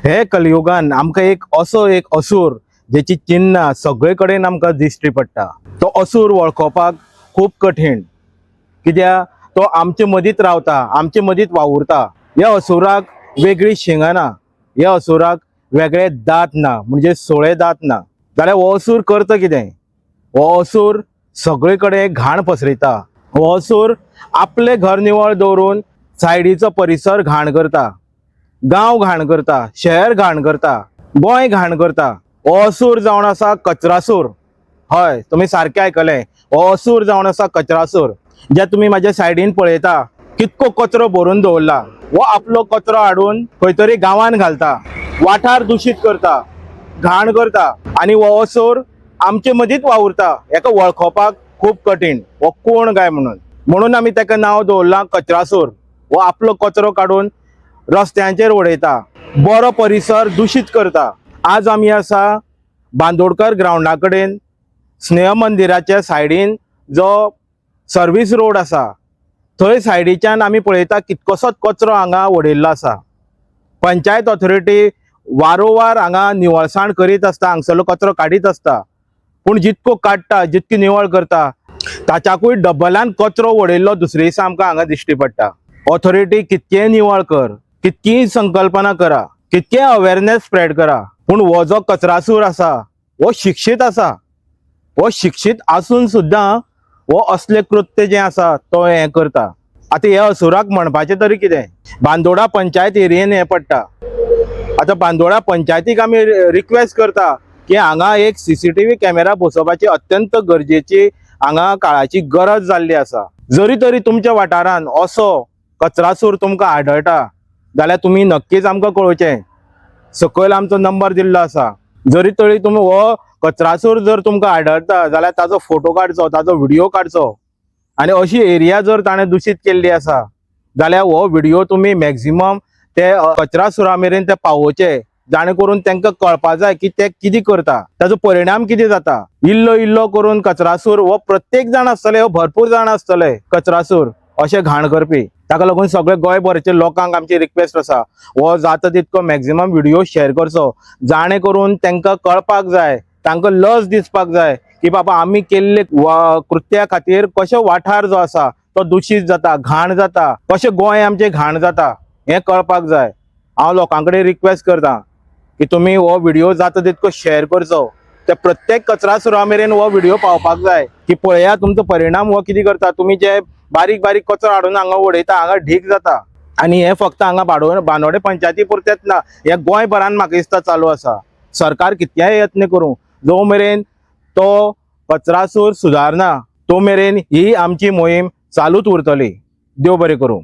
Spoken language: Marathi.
हे कलियुगान आमकां एक असुर जेची चिन्ह सगळे कडेन आमकां दिश्टी पडटा। तो असुर वळखोवपाक खूब कठीण, कित्याक तो आमचे मदींच रावता, आमचे मदींच वावुरता। ह्या असुराक वेगळी शिंगां ना, ह्या असुराक वेगळे दात ना, म्हणजे सोळे दात ना। जाल्यार हो असुर करता कितें? हो असुर सगळे कडेन घाण पसरयता। हो असुर आपले घर निवळ दवरून सायडीचो परिसर घाण करता, गांव घाण करता, शहर घाण करता, गोंय घाण करता। हो असुर जावन आसा कचरासूर। हय, तुम्ही सारखे आयकले, हो असुर जावन आसा कचरासूर। जे तुम्ही माझ्या सायडीन पळयता कितको कचरो भरून दवरला, हो आपलो कचरो हाडून खंय तरी गांवान घालता, वाठार दूषित करता, घाण करता, आणि हो असुर आमचे मदींच वावुरता। हेका वळखोवपाक खूब कठीण, हो कोण काय म्हणून आमी तेका नांव दवरलां कचरासूर। हो आपलो कचरो काडून रस्त्यांचेर उडयता, बरो परिसर दूषित करता। आज आमी आसा बांदोडकर ग्राउंडा कडेन, स्नेह मंदिराच्या सायडीन जो सर्वीस रोड आसा, थंय सायडीच्यान आमी पळयता कितकोसोच कचरो हांगा उडयल्लो आसा। पंचायत ऑथॉरिटी वारंवार हांगा निवळसाण करीत आसता, हांगसरलो कचरो काडीत आसता, पूण जितको काडटा, जितकी निवळ करता, ताच्याकूय डबलान कचरो उडयल्लो दुसरे दिसा आमकां हांगा दिश्टी पडटा। ऑथॉरिटी कितकेय निवळ कर, कितकीय संकल्पना करा, कितके अवेअरनेस स्प्रेड करा, पूण हो जो कचरासूर आसा हो शिक्षीत आसा। हो शिक्षीत आसून सुद्दां हो असले कृत्य जे आसा तो हे करता। आता ह्या असुराक म्हणपाचें तरी कितें? बांदोडा पंचायत एरियेन हे पडटा। आता बांदोडा पंचायतीक आमी रिक्वेस्ट करता की हांगा एक सीसीटीव्ही कॅमेरा बसोवपाची अत्यंत गरजेची हांगा काळाची गरज जाल्ली आसा। जरी तरी तुमच्या वाठारान असो कचरासूर तुमकां आढळटा जाल्यार तुम्ही नक्कीच आमकां कळोवचें। सकयल आमचो नंबर दिल्लो आसा। जरी तरी तुम्ही हो कचरासूर जर तुमकां आढळता जाल्यार ताजो फोटो काडचो, ताजो व्हिडिओ काडचो, आणि अशी एरिया जर ताणें दूषित केल्ली आसा जाल्यार हो व्हिडिओ तुम्ही मॅक्झिमम ते कचरासुरा मेरेन ते पावोवचे, जाणे करून तांकां कळपा जाय की ते कितें करता, ताजो परिणाम कितें जाता। इल्लो इल्लो करून कचरासूर हो प्रत्येक जाण आसतले, हो भरपूर जाण आसतले कचरासूर अशें घाण करपी। ताका लागून सगळे गोंयभरचे लोकांक आमची रिक्वेस्ट आसा, हो जाता तितको मॅक्झिमम व्हिडिओ शेअर करचो, जाणे करून तांकां कळपाक जाय, तांकां लज दिसपाक जाय की बाबा आमी केल्ले कृत्या खातीर कशे वाठार जो आसा तो दूषित जाता, घाण जाता, कशें गोंय आमचें घाण जाता हें कळपाक जाय। हांव लोकां कडेन रिक्वेस्ट करता की तुम्ही हो व्हिडिओ जाता तितको शेअर करचो, ते प्रत्येक कचरासुरा मेरेन हो व्हिडिओ पावपाक जाय की पळया तुमचो परिणाम हो कितें करता। तुम्ही जे बारीक बारीक कचरो हाडून हांगा उडयता, हांगा ढीग जाता, आणि हे फक्त हांगा बांदोडे पंचायती पुरतेच ना, हे गोंयभरान म्हाका दिसता चालू आसा। सरकार कितलेय यत्न करूं, जो मेरेन तो कचरासूर सुदारना तो मेरेन ही आमची मोहीम चालूच उरतली। देव बरें करूं।